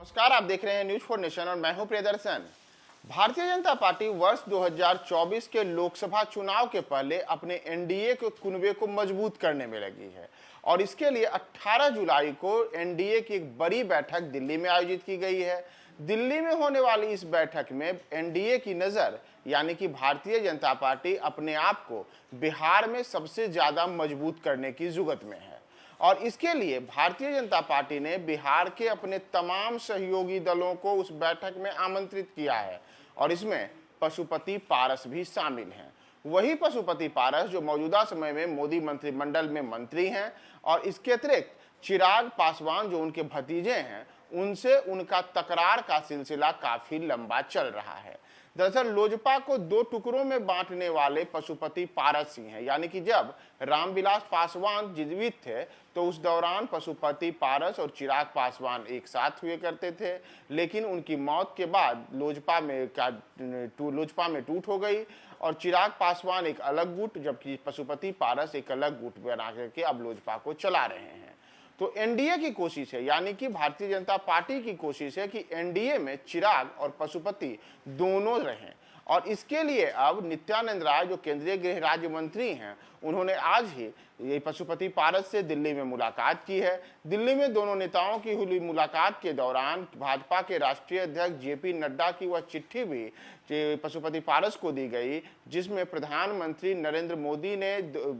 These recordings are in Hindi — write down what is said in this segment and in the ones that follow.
नमस्कार, आप देख रहे हैं न्यूज फॉर नेशन और मैं हूं प्रियदर्शन। भारतीय जनता पार्टी वर्ष 2024 के लोकसभा चुनाव के पहले अपने एनडीए के कुनबे को मजबूत करने में लगी है और इसके लिए 18 जुलाई को एनडीए की एक बड़ी बैठक दिल्ली में आयोजित की गई है। दिल्ली में होने वाली इस बैठक में एनडीए की नज़र यानी कि भारतीय जनता पार्टी अपने आप को बिहार में सबसे ज़्यादा मजबूत करने की जुगत में है और इसके लिए भारतीय जनता पार्टी ने बिहार के अपने तमाम सहयोगी दलों को उस बैठक में आमंत्रित किया है और इसमें पशुपति पारस भी शामिल हैं। वही पशुपति पारस जो मौजूदा समय में मोदी मंत्रिमंडल में मंत्री हैं और इसके अतिरिक्त चिराग पासवान जो उनके भतीजे हैं, उनसे उनका तकरार का सिलसिला काफी लंबा चल रहा है। दरअसल लोजपा को दो टुकड़ों में बांटने वाले पशुपति पारस ही हैं, यानी कि जब रामविलास पासवान जीवित थे तो उस दौरान पशुपति पारस और चिराग पासवान एक साथ हुए करते थे, लेकिन उनकी मौत के बाद लोजपा में टूट हो गई और चिराग पासवान एक अलग गुट जबकि पशुपति पारस एक अलग गुट बना करके अब लोजपा को चला रहे हैं। तो एनडीए की कोशिश है, यानी कि भारतीय जनता पार्टी की कोशिश है कि एनडीए में चिराग और पशुपति दोनों रहें और इसके लिए अब नित्यानंद राय जो केंद्रीय गृह राज्य मंत्री हैं, उन्होंने आज ही ये पशुपति पारस से दिल्ली में मुलाकात की है। दिल्ली में दोनों नेताओं की हुई मुलाकात के दौरान भाजपा के राष्ट्रीय अध्यक्ष जेपी नड्डा की वह चिट्ठी भी पशुपति पारस को दी गई, जिसमें प्रधानमंत्री नरेंद्र मोदी ने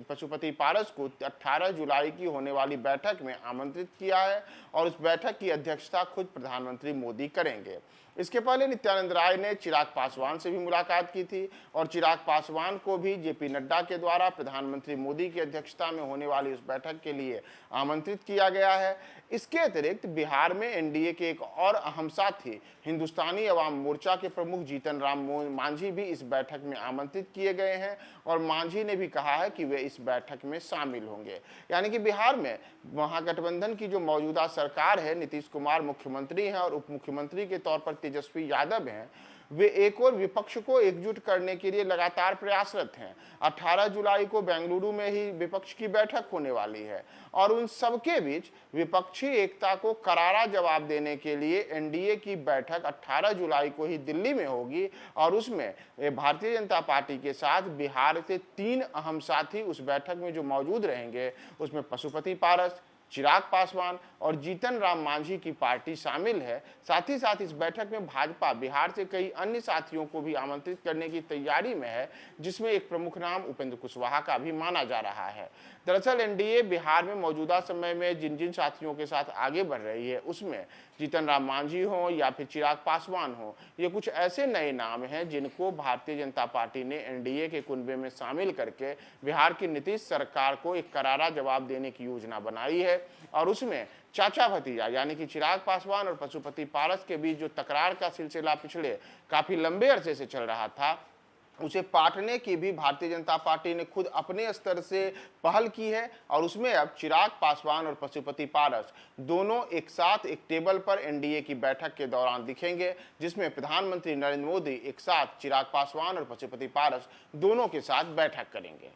पशुपति पारस को 18 जुलाई की होने वाली बैठक में आमंत्रित किया है और उस बैठक की अध्यक्षता खुद प्रधानमंत्री मोदी करेंगे। इसके पहले नित्यानंद राय ने चिराग पासवान से भी मुलाकात की थी और चिराग पासवान को भी जेपी नड्डा के द्वारा प्रधानमंत्री मोदी की अध्यक्षता में होने वाली उस बैठक के लिए आमंत्रित किया गया है। इसके अतिरिक्त बिहार में एनडीए के एक और अहम साथी हिंदुस्तानी अवाम मोर्चा के प्रमुख जीतन राम मांझी भी इस बैठक में आमंत्रित किए गए हैं और मांझी ने भी कहा है कि वे इस बैठक में शामिल होंगे। यानी कि बिहार में महागठबंधन की जो मौजूदा सरकार है, नीतीश कुमार मुख्यमंत्री हैं और उप मुख्यमंत्री के तौर पर तेजस्वी यादव हैं, वे एक और विपक्ष को एकजुट करने के लिए लगातार प्रयासरत हैं। 18 जुलाई को बेंगलुरु में ही विपक्ष की बैठक होने वाली है और उन सबके बीच विपक्षी एकता को करारा जवाब देने के लिए एनडीए की बैठक 18 जुलाई को ही दिल्ली में होगी और उसमें भारतीय जनता पार्टी के साथ बिहार से 3 अहम साथी उस बैठक में जो मौजूद रहेंगे, उसमें पशुपति पारस, चिराग पासवान और जीतन राम मांझी की पार्टी शामिल है। साथ ही साथ इस बैठक में भाजपा बिहार से कई अन्य साथियों को भी आमंत्रित करने की तैयारी में है, जिसमें एक प्रमुख नाम उपेंद्र कुशवाहा का भी माना जा रहा है। दरअसल एनडीए बिहार में मौजूदा समय में जिन जिन साथियों के साथ आगे बढ़ रही है, उसमें जीतन राम मांझी हो या फिर चिराग पासवान हो, ये कुछ ऐसे नए नाम हैं जिनको भारतीय जनता पार्टी ने एनडीए के कुनबे में शामिल करके बिहार की नीतीश सरकार को एक करारा जवाब देने की योजना बनाई है और उसमें चाचा भतीजा यानी कि चिराग पासवान और पशुपति पारस के बीच जो तकरार का सिलसिला पिछले काफी लंबे अरसे से चल रहा था, उसे पाटने की भी भारतीय जनता पार्टी ने खुद अपने स्तर से पहल की है और उसमें अब चिराग पासवान और पशुपति पारस दोनों एक साथ एक टेबल पर एनडीए की बैठक के दौरान दिखेंगे, जिसमें प्रधानमंत्री नरेंद्र मोदी एक साथ चिराग पासवान और पशुपति पारस दोनों के साथ बैठक करेंगे।